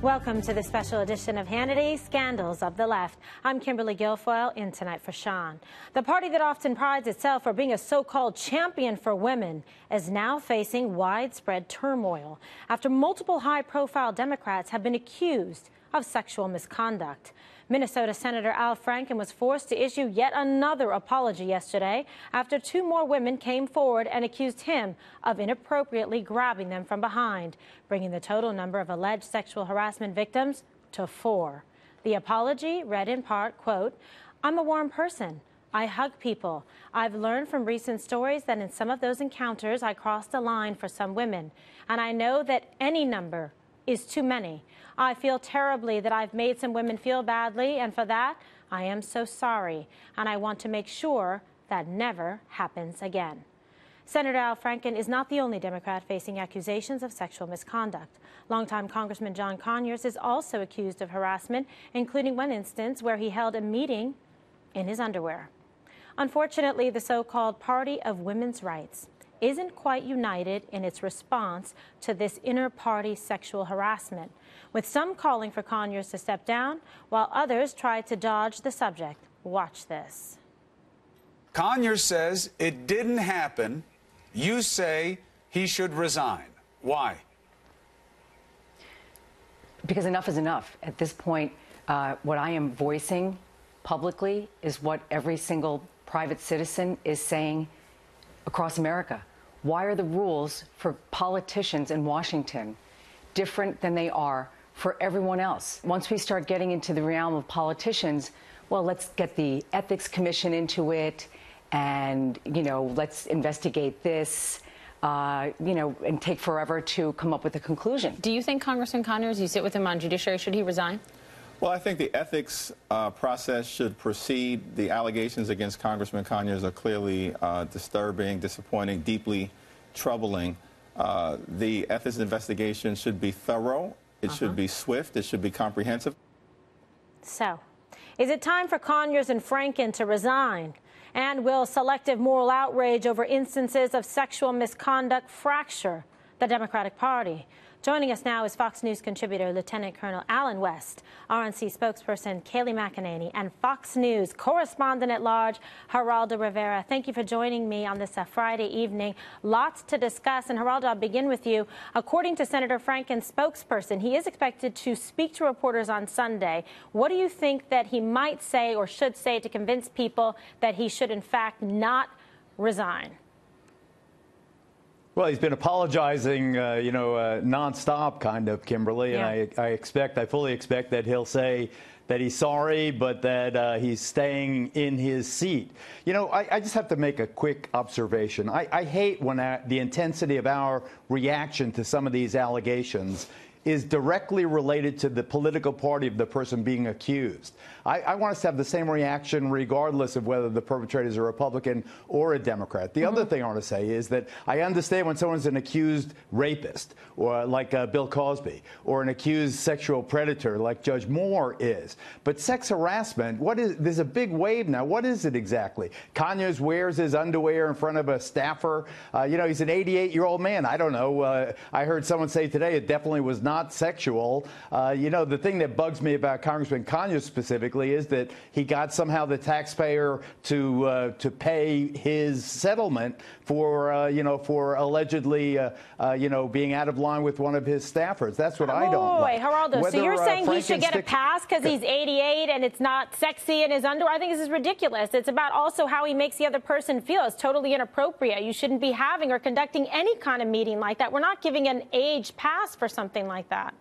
Welcome to the special edition of Hannity, Scandals of the Left. I'm Kimberly Guilfoyle, in tonight for Sean. The party that often prides itself for being a so-called champion for women is now facing widespread turmoil after multiple high-profile Democrats have been accused of sexual misconduct. Minnesota Senator Al Franken was forced to issue yet another apology yesterday after two more women came forward and accused him of inappropriately grabbing them from behind, bringing the total number of alleged sexual harassment victims to 4. The apology read in part, quote, "I'm a warm person. I hug people. I've learned from recent stories that in some of those encounters I crossed a line for some women, and I know that any number is too many. I feel terribly that I've made some women feel badly, and for that, I am so sorry, and I want to make sure that never happens again." Senator Al Franken is not the only Democrat facing accusations of sexual misconduct. Longtime Congressman John Conyers is also accused of harassment, including one instance where he held a meeting in his underwear. Unfortunately, the so-called Party of Women's Rights isn't quite united in its response to this inter-party sexual harassment, with some calling for Conyers to step down, while others try to dodge the subject. Watch this. Conyers says it didn't happen. You say he should resign. Why? Because enough is enough. At this point, what I am voicing publicly is what every single private citizen is saying across America. Why are the rules for politicians in Washington different than they are for everyone else? Once we start getting into the realm of politicians, well, let's get the Ethics Commission into it and, let's investigate this, and take forever to come up with a conclusion. Do you think Congressman Conyers, you sit with him on judiciary, should he resign? Well, I think the ethics process should proceed. The allegations against Congressman Conyers are clearly disturbing, disappointing, deeply troubling. The ethics investigation should be thorough. It should be swift. It should be comprehensive. So, is it time for Conyers and Franken to resign? And will selective moral outrage over instances of sexual misconduct fracture the Democratic Party? Joining us now is Fox News contributor Lieutenant Colonel Alan West, RNC spokesperson Kayleigh McEnany, and Fox News correspondent-at-large Geraldo Rivera. Thank you for joining me on this Friday evening. Lots to discuss, and Geraldo, I'll begin with you. According to Senator Franken's spokesperson, he is expected to speak to reporters on Sunday. What do you think that he might say or should say to convince people that he should, in fact, not resign? Well, he's been apologizing, nonstop, kind of, Kimberly. Yeah. And I fully expect that he'll say that he's sorry, but that he's staying in his seat. I just have to make a quick observation. I hate when the intensity of our reaction to some of these allegations is directly related to the political party of the person being accused. I want us to have the same reaction regardless of whether the perpetrator is a Republican or a Democrat. The other thing I want to say is that I understand when someone's an accused rapist, or like Bill Cosby, or an accused sexual predator like Judge Moore is. But sex harassment, there's a big wave now. What is it exactly? Conyers wears his underwear in front of a staffer. He's an 88-year-old man. I don't know. I heard someone say today it definitely was not sexual. The thing that bugs me about Congressman Conyers specifically is that he got somehow the taxpayer to pay his settlement for allegedly being out of line with one of his staffers. That's what I don't like. Geraldo, so you're saying he should get a pass because he's 88 and it's not sexy in his underwear? I think this is ridiculous. It's about also how he makes the other person feel. It's totally inappropriate. You shouldn't be having or conducting any kind of meeting like that. We're not giving an age pass for something like that.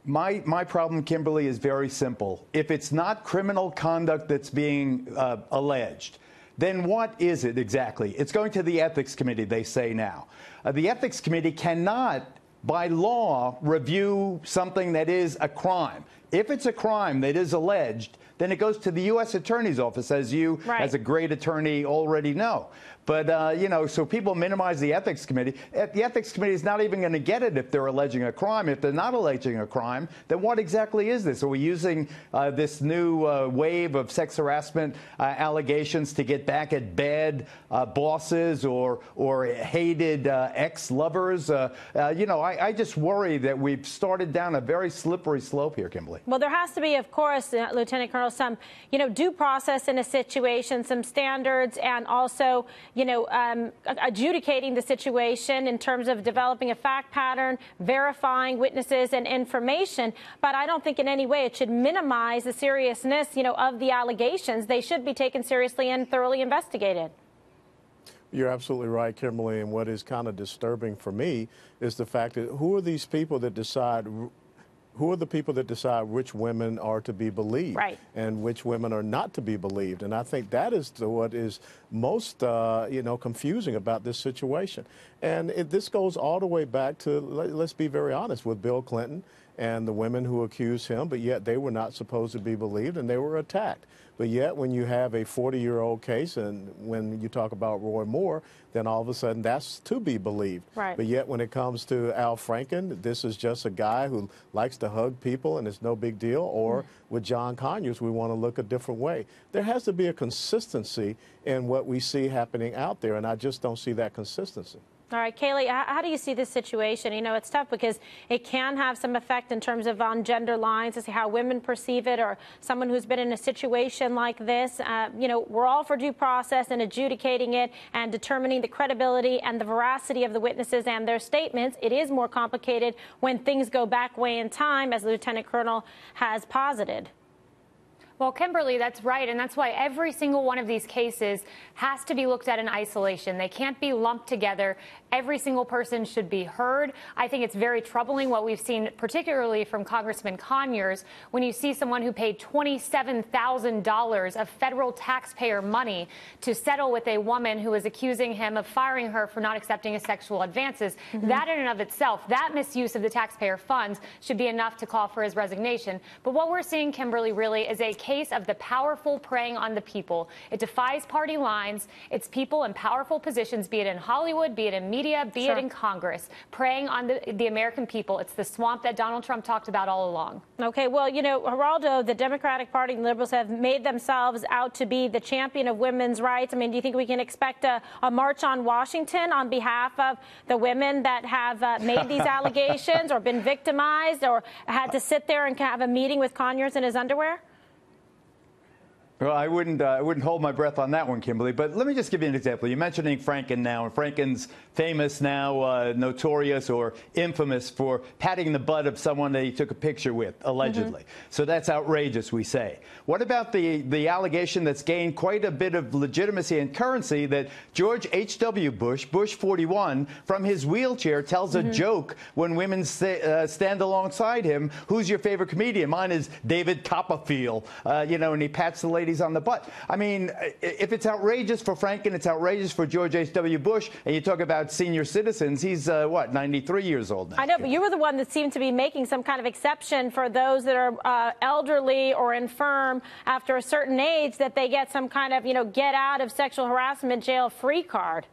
My problem, Kimberly, is very simple. If it's not criminal conduct that's being alleged, then what is it exactly? It's going to the Ethics Committee, they say now. The Ethics Committee cannot, by law, review something that is a crime. If it's a crime that is alleged, then it goes to the U.S. Attorney's Office, as you, as a great attorney, already know. But, you know, so people minimize the ethics committee. The ethics committee is not even going to get it if they're alleging a crime. If they're not alleging a crime, then what exactly is this? Are we using this new wave of sex harassment allegations to get back at bad bosses or hated ex-lovers? You know, I just worry that we've started down a very slippery slope here, Kimberly. Well, there has to be, of course, Lieutenant Colonel, some, you know, due process in a situation, some standards, and also, you know, adjudicating the situation in terms of developing a fact pattern, verifying witnesses and information. But I don't think in any way it should minimize the seriousness, you know, of the allegations. They should be taken seriously and thoroughly investigated. You're absolutely right, Kimberly. And what is kind of disturbing for me is the fact that who are these people that decide? Who are the people that decide which women are to be believed, right, and which women are not to be believed? And I think that is what is most, you know, confusing about this situation. And this goes all the way back to, let's be very honest, with Bill Clinton and the women who accused him, but yet they were not supposed to be believed and they were attacked. But yet when you have a 40-year-old case and when you talk about Roy Moore, then all of a sudden that's to be believed. Right. But yet when it comes to Al Franken, this is just a guy who likes to hug people and it's no big deal. Or with John Conyers, we want to look a different way. There has to be a consistency in what we see happening out there, and I just don't see that consistency. All right, Kaylee, how do you see this situation? You know, it's tough because it can have some effect in terms of on gender lines, to see how women perceive it, or someone who's been in a situation like this. You know, we're all for due process and adjudicating it and determining the credibility and the veracity of the witnesses and their statements. It is more complicated when things go back way in time, as the Lieutenant Colonel has posited. Well, Kimberly, that's right. And that's why every single one of these cases has to be looked at in isolation. They can't be lumped together. Every single person should be heard. I think it's very troubling what we've seen, particularly from Congressman Conyers, when you see someone who paid $27,000 of federal taxpayer money to settle with a woman who was accusing him of firing her for not accepting his sexual advances. That in and of itself, that misuse of the taxpayer funds should be enough to call for his resignation. But what we're seeing, Kimberly, really is a case of the powerful preying on the people. It defies party lines. It's people in powerful positions, be it in Hollywood, be it in media, be it in Congress, preying on the American people. It's the swamp that Donald Trump talked about all along. Okay, well, you know, Geraldo, the Democratic Party and liberals have made themselves out to be the champion of women's rights. I mean, do you think we can expect a march on Washington on behalf of the women that have made these allegations or been victimized or had to sit there and have a meeting with Conyers in his underwear? Well, I wouldn't hold my breath on that one, Kimberly. But let me just give you an example. You're mentioning Franken now, and Franken's famous now, notorious or infamous for patting the butt of someone that he took a picture with, allegedly. So that's outrageous, we say. What about the allegation that's gained quite a bit of legitimacy and currency that George H.W. Bush, Bush 41, from his wheelchair tells a joke when women stand alongside him? Who's your favorite comedian? Mine is David Copperfield, you know, and he pats the ladies on the butt. I mean, if it's outrageous for Franken, it's outrageous for George H.W. Bush, and you talk about senior citizens, he's, what, 93 years old now. I know, but you were the one that seemed to be making some kind of exception for those that are elderly or infirm after a certain age, that they get some kind of, you know, get out of sexual harassment jail free card.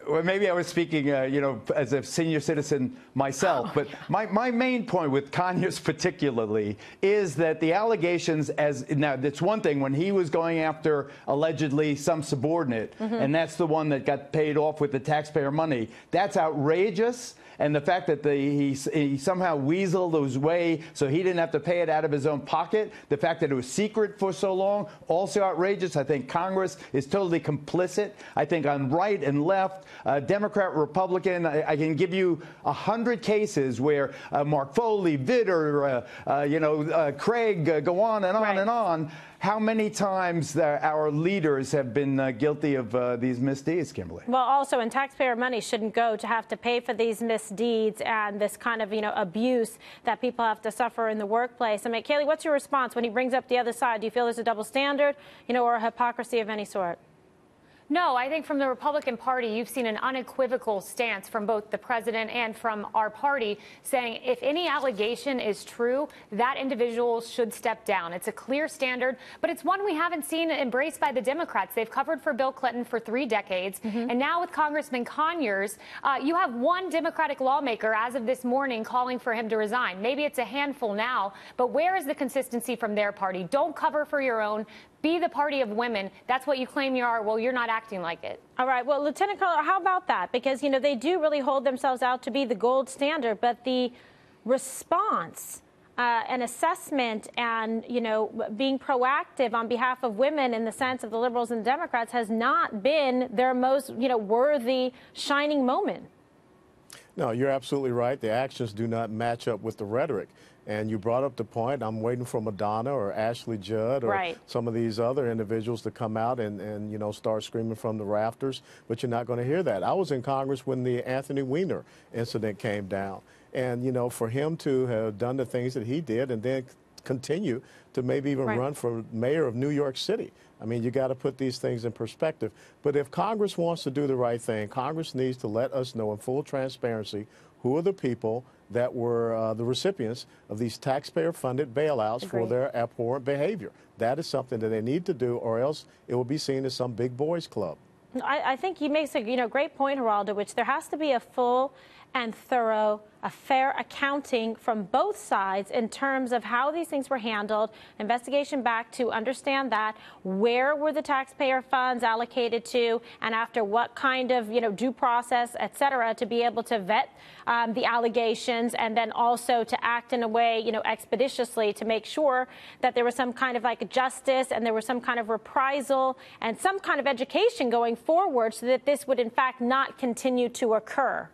Well, maybe I was speaking, you know, as a senior citizen myself. But my main point with Conyers particularly is that the allegations, now, it's one thing when he was going after allegedly some subordinate, and that's the one that got paid off with the taxpayer money. That's outrageous. And the fact that he somehow weaseled his way so he didn't have to pay it out of his own pocket, the fact that it was secret for so long, also outrageous. I think Congress is totally complicit. I think on right and left, Democrat, Republican, I can give you 100 cases where Mark Foley, Vitter, you know, Craig, go on and on and on. How many times our leaders have been guilty of these misdeeds, Kimberly? Well, also, and taxpayer money shouldn't go to have to pay for these misdeeds and this kind of, you know, abuse that people have to suffer in the workplace. I mean, Kaylee, what's your response when he brings up the other side? Do you feel there's a double standard, you know, or a hypocrisy of any sort? No, I think from the Republican Party, you've seen an unequivocal stance from both the president and from our party saying if any allegation is true, that individual should step down. It's a clear standard, but it's one we haven't seen embraced by the Democrats. They've covered for Bill Clinton for 3 decades. And now with Congressman Conyers, you have one Democratic lawmaker as of this morning calling for him to resign. Maybe it's a handful now, but where is the consistency from their party? Don't cover for your own. Be the party of women. That's what you claim you are. Well, you're not acting like it. All right. Well, Lieutenant Colonel, how about that? Because, they do really hold themselves out to be the gold standard, but the response and assessment and, being proactive on behalf of women in the sense of the liberals and Democrats has not been their most, worthy shining moment. No, you're absolutely right. The actions do not match up with the rhetoric. And you brought up the point, I'm waiting for Madonna or Ashley Judd or some of these other individuals to come out and start screaming from the rafters, but you're not going to hear that. I was in Congress when the Anthony Weiner incident came down. And, for him to have done the things that he did and then continue to maybe even run for mayor of New York City. I mean, you got to put these things in perspective. But if Congress wants to do the right thing, Congress needs to let us know in full transparency who are the people that were the recipients of these taxpayer-funded bailouts for their abhorrent behavior. That is something that they need to do, or else it will be seen as some big boys club. I think he makes a great point, Geraldo, which there has to be a full and thorough, a fair accounting from both sides in terms of how these things were handled, investigation back to understand that, where were the taxpayer funds allocated to, and after what kind of, due process, et cetera, to be able to vet the allegations and then also to act in a way, expeditiously to make sure that there was some kind of justice and there was some kind of reprisal and some kind of education going forward so that this would in fact not continue to occur.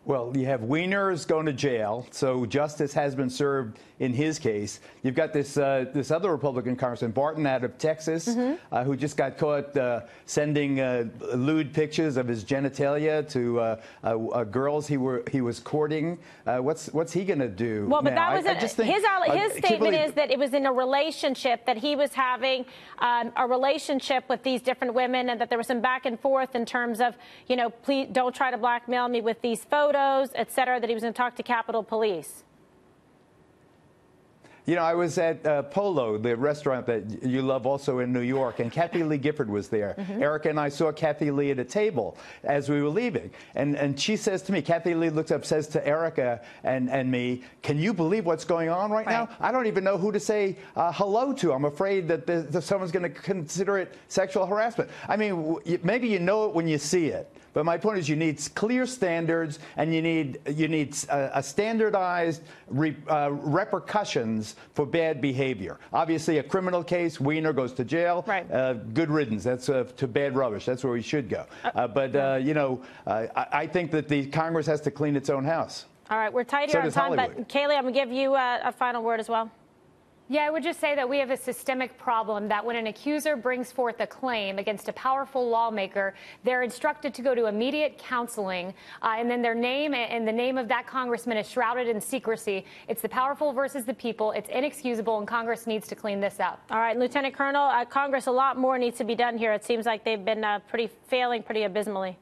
Well, you have Wieners going to jail, so justice has been served in his case. You've got this other Republican Congressman, Barton, out of Texas, who just got caught sending lewd pictures of his genitalia to girls he was courting. What's he going to do? Well, but now? that was his statement is that it was in a relationship that he was having a relationship with these different women, and that there was some back and forth in terms of, please don't try to blackmail me with these photos, et cetera, that he was going to talk to Capitol Police. I was at Polo, the restaurant that you love also in New York, and Kathy Lee Gifford was there. Erica and I saw Kathy Lee at a table as we were leaving. And she says to me, Kathy Lee looks up, says to Erica and me, can you believe what's going on right now? I don't even know who to say hello to. I'm afraid that someone's going to consider it sexual harassment. I mean, maybe you know it when you see it. But my point is you need clear standards, and you need a standardized repercussions for bad behavior. Obviously, a criminal case, Weiner goes to jail. Good riddance. That's to bad rubbish. That's where we should go. I think that the Congress has to clean its own house. All right, we're tight here on time, but Kayleigh, I'm going to give you a final word as well. Yeah, I would just say that we have a systemic problem that when an accuser brings forth a claim against a powerful lawmaker, they're instructed to go to immediate counseling, and then their name and the name of that congressman is shrouded in secrecy. It's the powerful versus the people. It's inexcusable, and Congress needs to clean this up. All right, Lieutenant Colonel, Congress, a lot more needs to be done here. It seems like they've been failing pretty abysmally.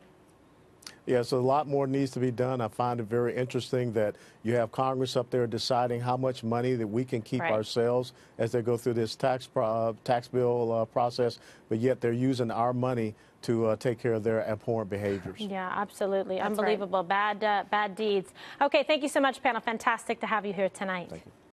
Yeah, so a lot more needs to be done. I find it very interesting that you have Congress up there deciding how much money that we can keep ourselves as they go through this tax bill process, but yet they're using our money to take care of their abhorrent behaviors. Yeah, absolutely. That's unbelievable. Bad deeds. Okay, thank you so much, panel. Fantastic to have you here tonight. Thank you.